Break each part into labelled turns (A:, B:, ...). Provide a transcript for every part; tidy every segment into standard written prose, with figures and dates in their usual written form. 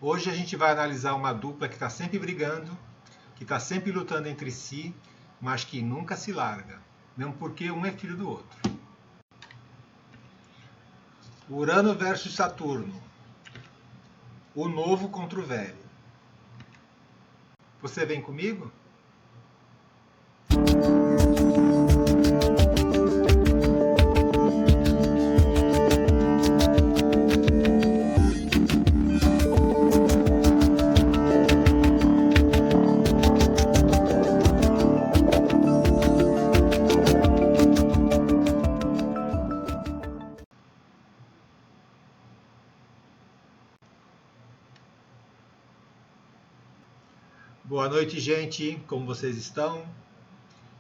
A: Hoje a gente vai analisar uma dupla que está sempre brigando, que está sempre lutando entre si, mas que nunca se larga, mesmo porque um é filho do outro. Urano versus Saturno. O novo contra o velho. Você vem comigo? Boa noite, gente. Como vocês estão?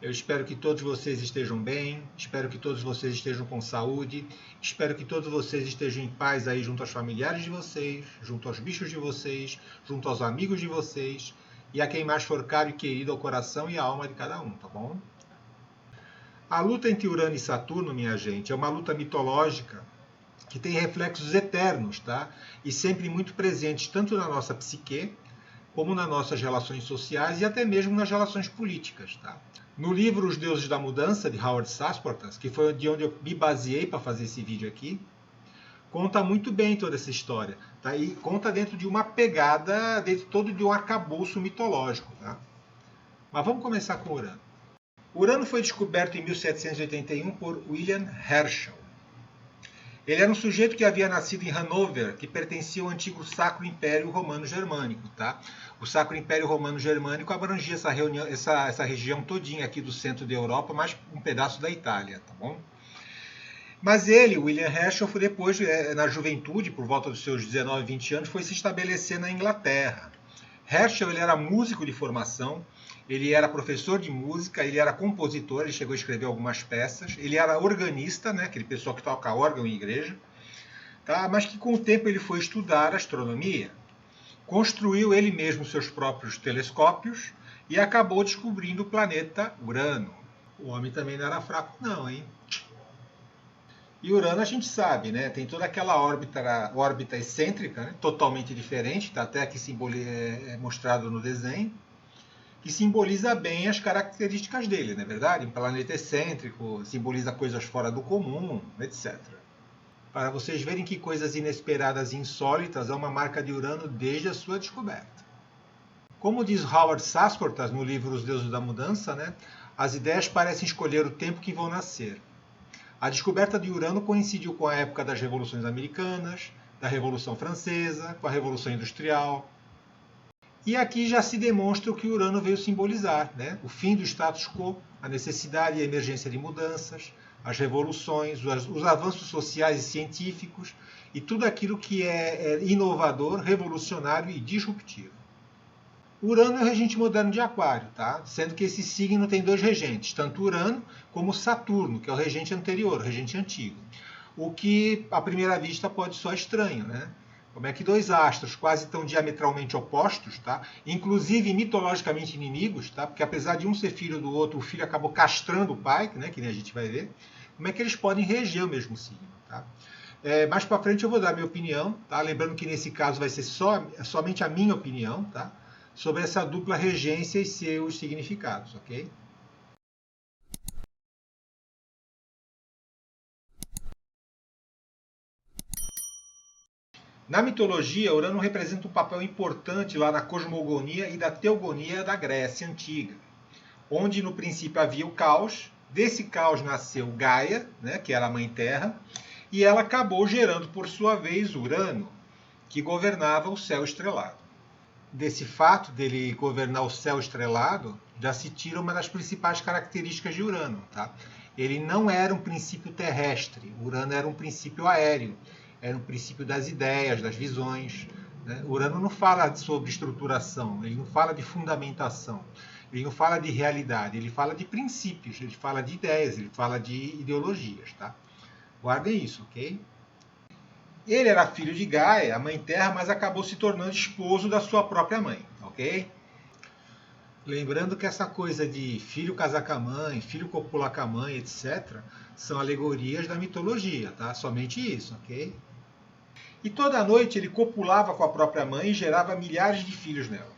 A: Eu espero que todos vocês estejam bem, espero que todos vocês estejam com saúde, espero que todos vocês estejam em paz aí junto aos familiares de vocês, junto aos bichos de vocês, junto aos amigos de vocês e a quem mais for caro e querido ao coração e à alma de cada um, tá bom? A luta entre Urano e Saturno, minha gente, é uma luta mitológica que tem reflexos eternos, tá? E sempre muito presentes tanto na nossa psique, como nas nossas relações sociais e até mesmo nas relações políticas. Tá? No livro Os Deuses da Mudança, de Howard Sasportas, que foi de onde eu me baseei para fazer esse vídeo aqui, conta muito bem toda essa história. Tá? E conta dentro de uma pegada, dentro todo de um arcabouço mitológico. Tá? Mas vamos começar com Urano. Urano foi descoberto em 1781 por William Herschel. Ele era um sujeito que havia nascido em Hanover, que pertencia ao antigo Sacro Império Romano-Germânico. Tá? O Sacro Império Romano-Germânico abrangia essa região todinha aqui do centro da Europa, mais um pedaço da Itália. Tá bom? Mas ele, William Herschel, foi depois, na juventude, por volta dos seus 19, 20 anos, foi se estabelecer na Inglaterra. Herschel ele era músico de formação, ele era professor de música, ele era compositor, ele chegou a escrever algumas peças, ele era organista, né, aquele pessoal que toca órgão em igreja, tá? Mas que com o tempo ele foi estudar astronomia, construiu ele mesmo seus próprios telescópios e acabou descobrindo o planeta Urano. O homem também não era fraco não, hein? E Urano a gente sabe, né? Tem toda aquela órbita excêntrica, né? Totalmente diferente, tá até aqui é mostrado no desenho, que simboliza bem as características dele, não é verdade? Um planeta excêntrico, simboliza coisas fora do comum, etc. Para vocês verem que coisas inesperadas e insólitas é uma marca de Urano desde a sua descoberta. Como diz Howard Sasportas no livro Os Deuses da Mudança, né? As ideias parecem escolher o tempo que vão nascer. A descoberta de Urano coincidiu com a época das revoluções americanas, da Revolução Francesa, com a Revolução Industrial. E aqui já se demonstra o que Urano veio simbolizar, né? O fim do status quo, a necessidade e a emergência de mudanças, as revoluções, os avanços sociais e científicos e tudo aquilo que é inovador, revolucionário e disruptivo. Urano é o regente moderno de Aquário, tá? Sendo que esse signo tem dois regentes, tanto Urano como Saturno, que é o regente anterior, o regente antigo. O que, à primeira vista, pode soar estranho, né? Como é que dois astros quase tão diametralmente opostos, tá? Inclusive mitologicamente inimigos, tá? Porque apesar de um ser filho do outro, o filho acabou castrando o pai, né? Que nem a gente vai ver. Como é que eles podem reger o mesmo signo, tá? Mais para frente eu vou dar minha opinião, tá? Lembrando que nesse caso vai ser somente a minha opinião, tá? Sobre essa dupla regência e seus significados, ok? Na mitologia, Urano representa um papel importante lá na cosmogonia e da teogonia da Grécia Antiga, onde no princípio havia o caos, desse caos nasceu Gaia, né, que era a Mãe Terra, e ela acabou gerando, por sua vez, Urano, que governava o céu estrelado. Desse fato dele governar o céu estrelado, já se tira uma das principais características de Urano. Tá? Ele não era um princípio terrestre, Urano era um princípio aéreo, era um princípio das ideias, das visões. Né? Urano não fala sobre estruturação, ele não fala de fundamentação, ele não fala de realidade, ele fala de princípios, ele fala de ideias, ele fala de ideologias. Tá? Guardem isso, ok? Ele era filho de Gaia, a Mãe Terra, mas acabou se tornando esposo da sua própria mãe, ok? Lembrando que essa coisa de filho casar com a mãe, filho copular com a mãe, etc., são alegorias da mitologia, tá? Somente isso, ok? E toda noite ele copulava com a própria mãe e gerava milhares de filhos nela.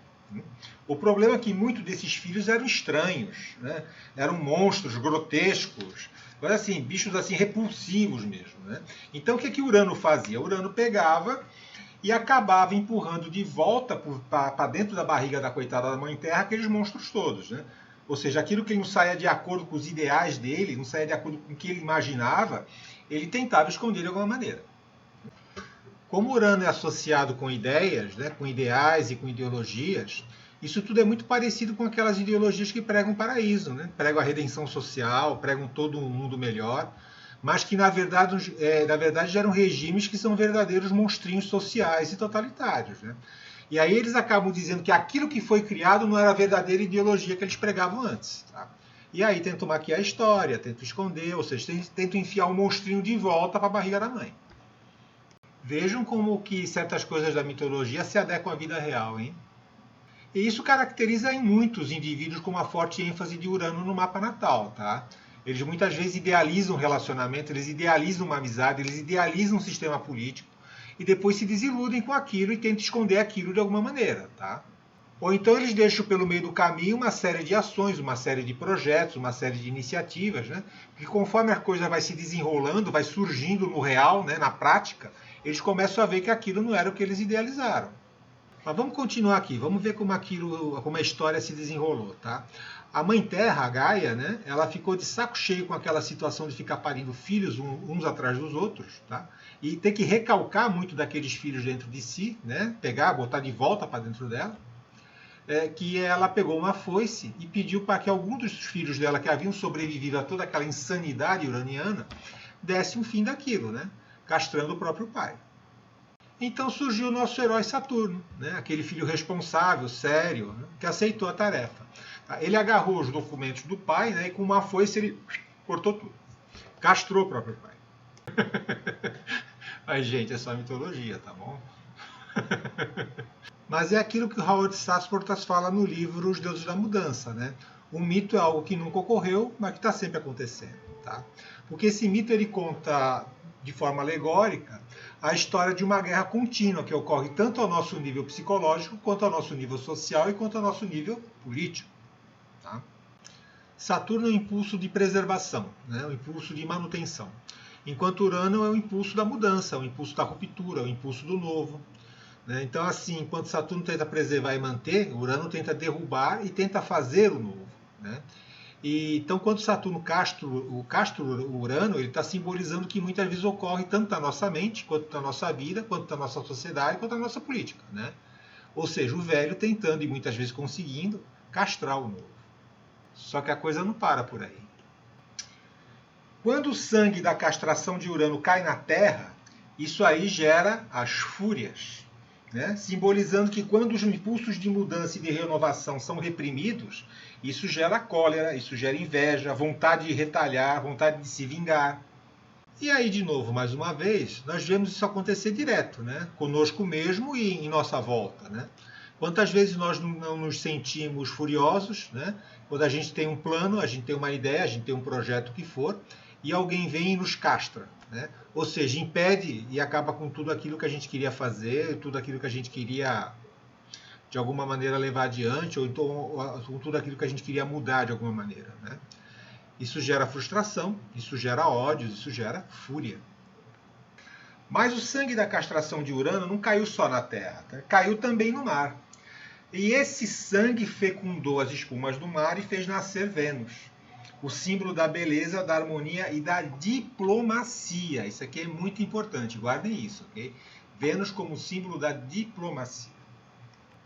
A: O problema é que muitos desses filhos eram estranhos, né? Eram monstros grotescos, assim, bichos assim repulsivos mesmo, né? Então o que Urano fazia? Urano pegava e acabava empurrando de volta para dentro da barriga da coitada da Mãe Terra aqueles monstros todos, né? Ou seja, aquilo que não saía de acordo com os ideais dele, não saía de acordo com o que ele imaginava, ele tentava esconder de alguma maneira. Como Urano é associado com ideias, né, com ideais e com ideologias, isso tudo é muito parecido com aquelas ideologias que pregam o paraíso, né? Pregam a redenção social, pregam todo um mundo melhor, mas que na verdade geram regimes que são verdadeiros monstrinhos sociais e totalitários, né? E aí eles acabam dizendo que aquilo que foi criado não era a verdadeira ideologia que eles pregavam antes. Tá? E aí tentam maquiar a história, tentam esconder, ou seja, tentam enfiar o monstrinho de volta para a barriga da mãe. Vejam como que certas coisas da mitologia se adequam à vida real, hein? E isso caracteriza em muitos indivíduos com uma forte ênfase de Urano no mapa natal, tá? Eles muitas vezes idealizam um relacionamento, eles idealizam uma amizade, eles idealizam um sistema político e depois se desiludem com aquilo e tentam esconder aquilo de alguma maneira, tá? Ou então eles deixam pelo meio do caminho uma série de ações, uma série de projetos, uma série de iniciativas, né? Porque conforme a coisa vai se desenrolando, vai surgindo no real, né, na prática, eles começam a ver que aquilo não era o que eles idealizaram. Mas vamos continuar aqui, vamos ver como a história se desenrolou, tá? A Mãe Terra, a Gaia, né, ela ficou de saco cheio com aquela situação de ficar parindo filhos uns atrás dos outros, tá? E ter que recalcar muito daqueles filhos dentro de si, né? Pegar, botar de volta para dentro dela. Que ela pegou uma foice e pediu para que algum dos filhos dela que haviam sobrevivido a toda aquela insanidade uraniana desse um fim daquilo, né? Castrando o próprio pai. Então surgiu o nosso herói Saturno, né? Aquele filho responsável, sério, né? Que aceitou a tarefa. Ele agarrou os documentos do pai, né? E com uma foice ele cortou tudo. Castrou o próprio pai. Mas, gente, é só mitologia, tá bom? Mas é aquilo que o Howard Sasportas fala no livro Os Deuses da Mudança, né? O mito é algo que nunca ocorreu, mas que está sempre acontecendo, tá? Porque esse mito ele conta de forma alegórica a história de uma guerra contínua que ocorre tanto ao nosso nível psicológico, quanto ao nosso nível social e quanto ao nosso nível político. Tá? Saturno é o impulso de preservação, né? O impulso de manutenção. Enquanto Urano é o impulso da mudança, é o impulso da ruptura, é o impulso do novo. Né? Então, assim, enquanto Saturno tenta preservar e manter, Urano tenta derrubar e tenta fazer o novo. Né? Então, quando Saturno castra o Urano, ele está simbolizando que muitas vezes ocorre tanto na nossa mente, quanto na nossa vida, quanto na nossa sociedade, quanto na nossa política. Né? Ou seja, o velho tentando e muitas vezes conseguindo castrar o novo. Só que a coisa não para por aí. Quando o sangue da castração de Urano cai na Terra, isso aí gera as fúrias. Né? Simbolizando que quando os impulsos de mudança e de renovação são reprimidos, isso gera cólera, isso gera inveja, vontade de retalhar, vontade de se vingar. E aí, de novo, mais uma vez, nós vemos isso acontecer direto, né? Conosco mesmo e em nossa volta. Né? Quantas vezes nós não nos sentimos furiosos, né? Quando a gente tem um plano, a gente tem uma ideia, a gente tem um projeto que for, e alguém vem e nos castra. Né? Ou seja, impede e acaba com tudo aquilo que a gente queria fazer, tudo aquilo que a gente queria, de alguma maneira, levar adiante, ou então com tudo aquilo que a gente queria mudar de alguma maneira. Né? Isso gera frustração, isso gera ódios, isso gera fúria. Mas o sangue da castração de Urano não caiu só na Terra, tá? Caiu também no mar. E esse sangue fecundou as espumas do mar e fez nascer Vênus. O símbolo da beleza, da harmonia e da diplomacia. Isso aqui é muito importante, guardem isso, ok? Vênus como símbolo da diplomacia.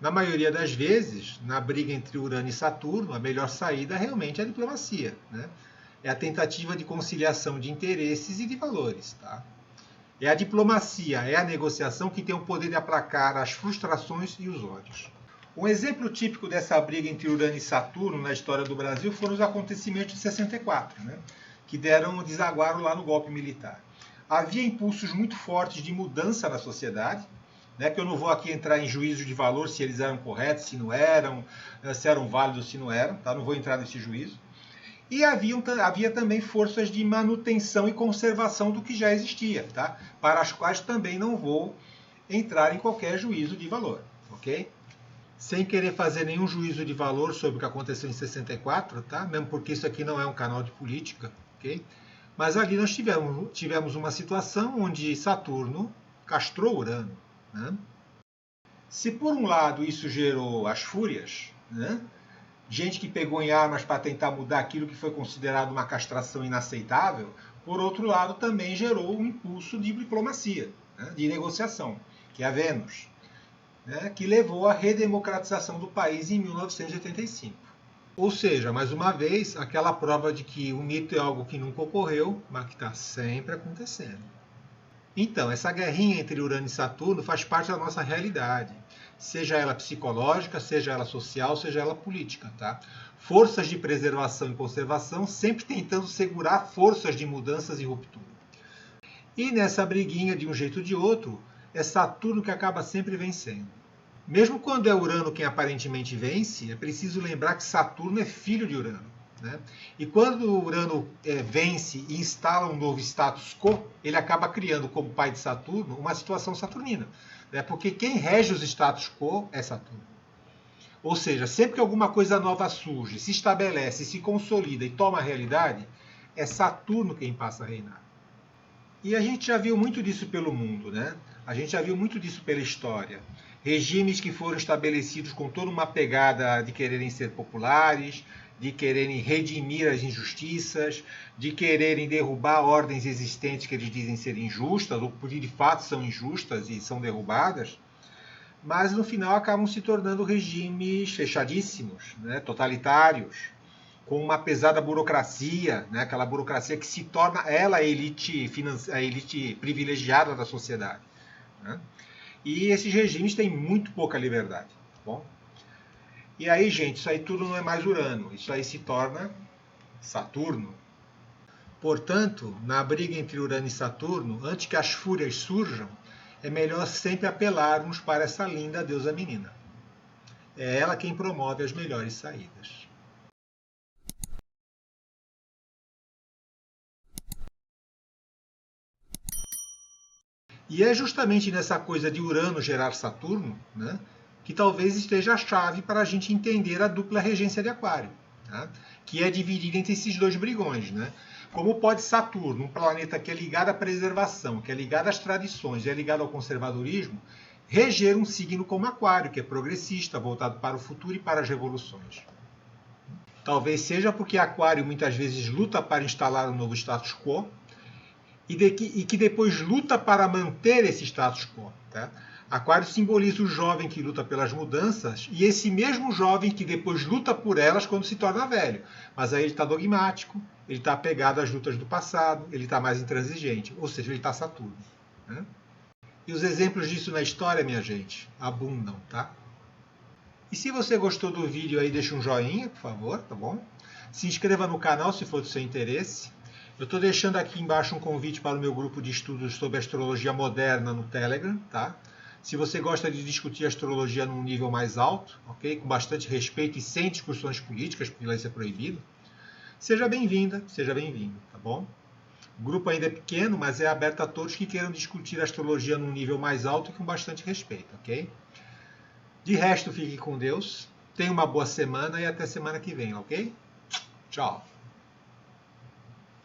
A: Na maioria das vezes, na briga entre Urano e Saturno, a melhor saída realmente é a diplomacia. Né? É a tentativa de conciliação de interesses e de valores. Tá? É a diplomacia, é a negociação que tem o poder de aplacar as frustrações e os ódios. Um exemplo típico dessa briga entre Urano e Saturno na história do Brasil foram os acontecimentos de 64, né? Que desaguaram lá no golpe militar. Havia impulsos muito fortes de mudança na sociedade, né? Que eu não vou aqui entrar em juízo de valor se eles eram corretos, se não eram, se eram válidos, se não eram, tá? Não vou entrar nesse juízo. E havia também forças de manutenção e conservação do que já existia, tá? Para as quais também não vou entrar em qualquer juízo de valor, ok? Sem querer fazer nenhum juízo de valor sobre o que aconteceu em 64, tá? Mesmo porque isso aqui não é um canal de política, ok? Mas ali nós tivemos uma situação onde Saturno castrou Urano, né? Se por um lado isso gerou as fúrias, né? Gente que pegou em armas para tentar mudar aquilo que foi considerado uma castração inaceitável, por outro lado também gerou um impulso de diplomacia, né? De negociação, que é a Vênus, né? Que levou à redemocratização do país em 1985. Ou seja, mais uma vez, aquela prova de que o mito é algo que nunca ocorreu, mas que está sempre acontecendo. Então, essa guerrinha entre Urano e Saturno faz parte da nossa realidade, seja ela psicológica, seja ela social, seja ela política, tá? Forças de preservação e conservação sempre tentando segurar forças de mudanças e ruptura. E nessa briguinha, de um jeito ou de outro, é Saturno que acaba sempre vencendo. Mesmo quando é Urano quem aparentemente vence, é preciso lembrar que Saturno é filho de Urano. Né? E quando Urano vence e instala um novo status quo, ele acaba criando, como pai de Saturno, uma situação saturnina. Né? Porque quem rege os status quo é Saturno. Ou seja, sempre que alguma coisa nova surge, se estabelece, se consolida e toma a realidade, é Saturno quem passa a reinar. E a gente já viu muito disso pelo mundo, né? A gente já viu muito disso pela história. Regimes que foram estabelecidos com toda uma pegada de quererem ser populares, de quererem redimir as injustiças, de quererem derrubar ordens existentes que eles dizem ser injustas, ou que de fato são injustas e são derrubadas, mas no final acabam se tornando regimes fechadíssimos, né? Totalitários, com uma pesada burocracia, né? Aquela burocracia que se torna ela a elite privilegiada da sociedade. Né? E esses regimes têm muito pouca liberdade. Tá bom? E aí, gente, isso aí tudo não é mais Urano, isso aí se torna Saturno. Portanto, na briga entre Urano e Saturno, antes que as fúrias surjam, é melhor sempre apelarmos para essa linda deusa menina. É ela quem promove as melhores saídas. E é justamente nessa coisa de Urano gerar Saturno, né, que talvez esteja a chave para a gente entender a dupla regência de Aquário, tá? Que é dividida entre esses dois brigões. Né? Como pode Saturno, um planeta que é ligado à preservação, que é ligado às tradições, é ligado ao conservadorismo, reger um signo como Aquário, que é progressista, voltado para o futuro e para as revoluções? Talvez seja porque Aquário muitas vezes luta para instalar um novo status quo, e que depois luta para manter esse status quo. Tá? Aquário simboliza o jovem que luta pelas mudanças e esse mesmo jovem que depois luta por elas quando se torna velho. Mas aí ele está dogmático, ele está apegado às lutas do passado, ele está mais intransigente, ou seja, ele está Saturno. Né? E os exemplos disso na história, minha gente, abundam, tá? E se você gostou do vídeo aí, deixa um joinha, por favor, tá bom? Se inscreva no canal se for do seu interesse. Eu estou deixando aqui embaixo um convite para o meu grupo de estudos sobre astrologia moderna no Telegram, tá? Se você gosta de discutir astrologia num nível mais alto, ok? Com bastante respeito e sem discussões políticas, porque vai ser proibido, seja bem-vinda, seja bem-vindo, tá bom? O grupo ainda é pequeno, mas é aberto a todos que queiram discutir astrologia num nível mais alto e com bastante respeito, ok? De resto, fique com Deus, tenha uma boa semana e até semana que vem, ok? Tchau!